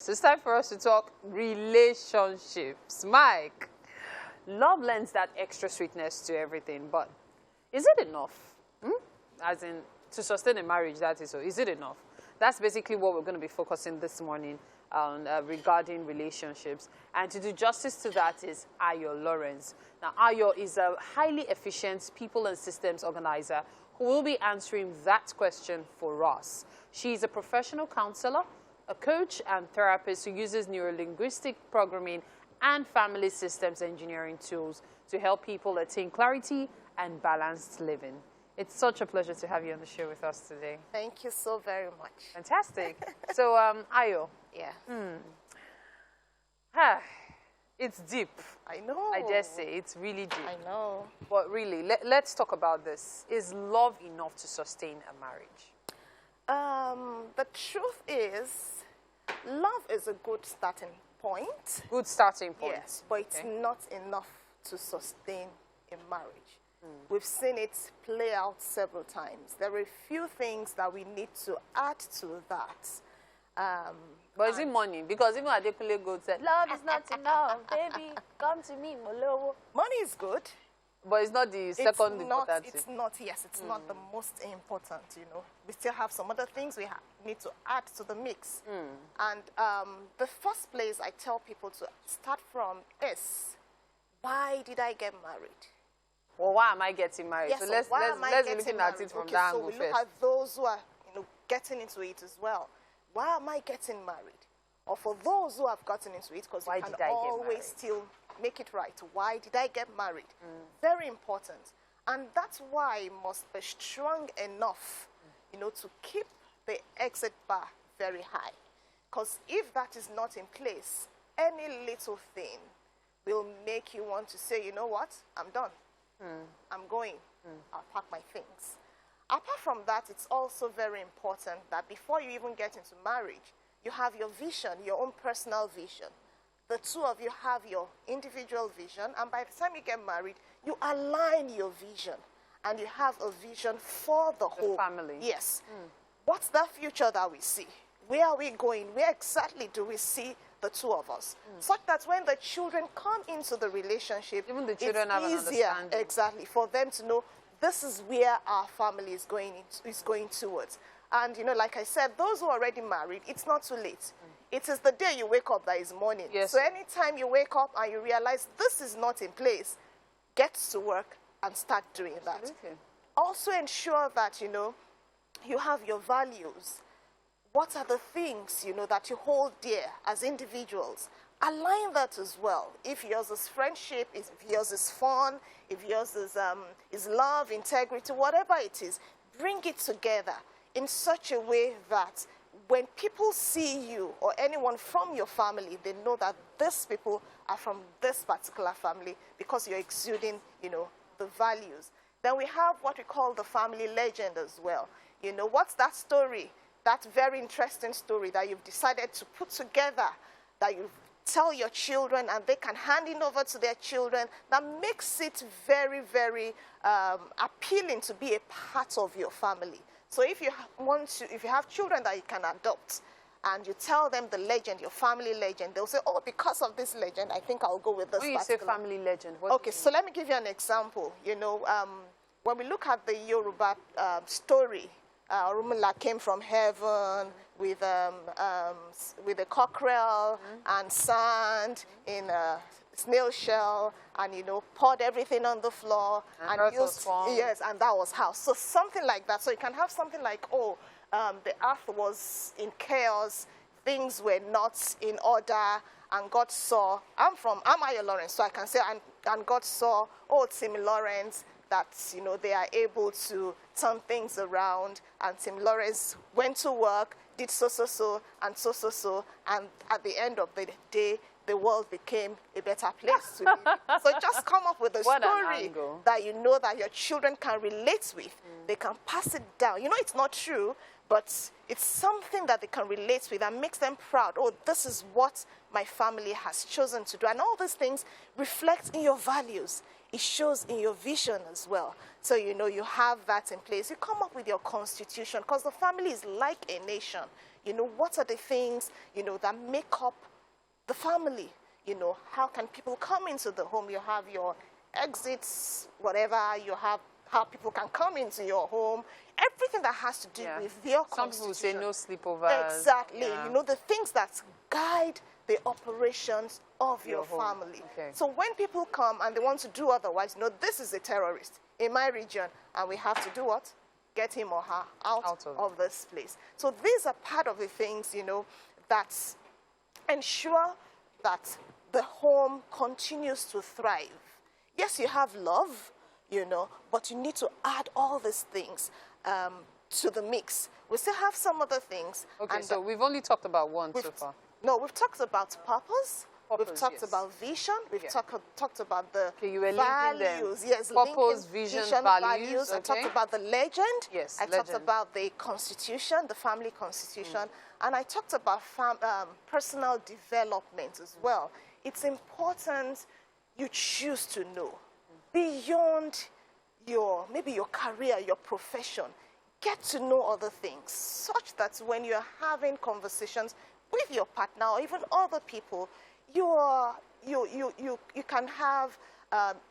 So it's time for us to talk relationships. Mike, love lends that extra sweetness to everything, but is it enough? As in, to sustain a marriage, that is so. Is it enough? That's basically what we're going to be focusing this morning on regarding relationships. And to do justice to that is Ayo Lawrence. Now, Ayo is a highly efficient people and systems organizer who will be answering that question for us. She's a professional counselor, a coach and therapist who uses neurolinguistic programming and family systems engineering tools to help people attain clarity and balanced living. It's such a pleasure to have you on the show with us today. Thank you so very much. Fantastic. So, Ayo. Yeah. It's deep. I know. I dare say, it's really deep. I know. But really, let's talk about this. Is love enough to sustain a marriage? The truth is, love is a good starting point. Good starting point. Yes, but it's not enough to sustain a marriage. We've seen it play out several times. There are a few things that we need to add to that. But is it money? Because even Adekunle Gold said, love is not enough, baby, come to me, Molowo. Money is good. But it's not the second important thing. It's not the most important, you know. We still have some other things we need to add to the mix. And the first place I tell people to start from is, why did I get married? Well, why am I getting married? Yes, so let's be looking at it from that angle first. So we look at those who are, getting into it as well. Why am I getting married? Or for those who have gotten into it, because you can always still make it right. Why did I get married? Very important. And that's why it must be strong enough, to keep the exit bar very high. Because if that is not in place, any little thing will make you want to say, you know what, I'm done. I'm going. I'll pack my things. Apart from that, it's also very important that before you even get into marriage, you have your vision, your own personal vision. The two of you have your individual vision, and by the time you get married, you align your vision, and you have a vision for the whole family. Yes. What's that future that we see? Where are we going? Where exactly do we see the two of us? Such that when the children come into the relationship, even the children have an understanding. Exactly, for them to know this is where our family is going towards. And, like I said, those who are already married, it's not too late. It is the day you wake up that is morning. Yes. So anytime you wake up and you realize this is not in place, get to work and start doing that. Also ensure that, you have your values. What are the things, that you hold dear as individuals? Align that as well. If yours is friendship, if yours is fun, if yours is love, integrity, whatever it is, bring it together in such a way that when people see you or anyone from your family, they know that these people are from this particular family because you're exuding, the values. Then we have what we call the family legend as well. What's that story? That very interesting story that you've decided to put together, that you tell your children and they can hand it over to their children, that makes it very, very appealing to be a part of your family. So if you have children that you can adopt, and you tell them the legend, your family legend, they'll say, oh, because of this legend, I think I'll go with this. When you say family legend, what okay, so let me give you an example. When we look at the Yoruba story, Orunmila came from heaven with a cockerel and sand in a snail shell, and poured everything on the floor and used, yes, and that was how. So something like that. So you can have something like, the earth was in chaos, things were not in order, and God saw. I'm Ayo Lawrence, so I can say, and God saw, Tim Lawrence, that they are able to turn things around, and Tim Lawrence went to work, did so, and at the end of the day, the world became a better place to live. So just come up with a story that that your children can relate with. They can pass it down. It's not true, but it's something that they can relate with and makes them proud. Oh, this is what my family has chosen to do. And all these things reflect in your values. It shows in your vision as well. So, you know, you have that in place. You come up with your constitution, because the family is like a nation. You know, what are the things, you know, that make up the family? You know, how can people come into the home? You have your exits, whatever. You have how people can come into your home. Everything that has to do with your constitution. Some people say no sleepovers. Exactly. You know, the things that guide the operations of your family. Okay. So when people come and they want to do otherwise, you know, this is a terrorist in my region, and we have to do what? Get him or her out of this place. So these are part of the things, you know, that ensure that the home continues to thrive. Yes, you have love, you know, but you need to add all these things to the mix. We still have some other things. Okay, so we've only talked about one so far. No, we've talked about purpose. We've talked about vision. We've talked about the values. Yes, purpose, vision, values. I talked about the legend. Yes, I talked about the constitution, the family constitution. And I talked about personal development as well. It's important you choose to know beyond maybe your career, your profession. Get to know other things, such that when you're having conversations with your partner or even other people, you can have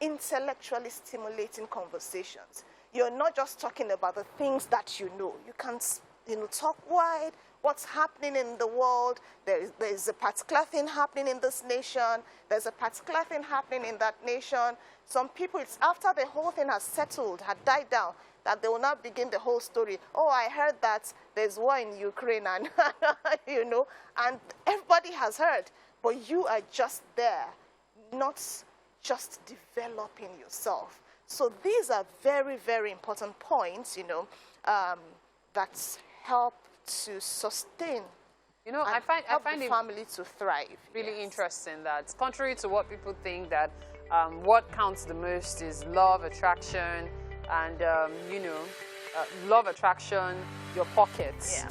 intellectually stimulating conversations. You're not just talking about the things that you know. You can, you know, talk wide. What's happening in the world? There's a particular thing happening in this nation. There's a particular thing happening in that nation. Some people, it's after the whole thing has settled, had died down, that they will now begin the whole story. Oh, I heard that there's war in Ukraine, and you know, and everybody has heard, but you are just there, not just developing yourself. So these are very, very important points, you know, that help to sustain. You know, I find the family to thrive. Really interesting that, contrary to what people think, that what counts the most is love, attraction, and you know, love, attraction, your pockets,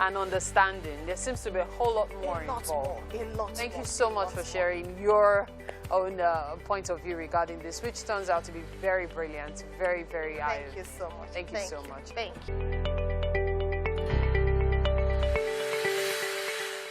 and understanding. There seems to be a whole lot more involved. Thank you so much for sharing your own point of view regarding this, which turns out to be very brilliant, very, very eye-opening. Thank you so much. Thank you so much. Thank you.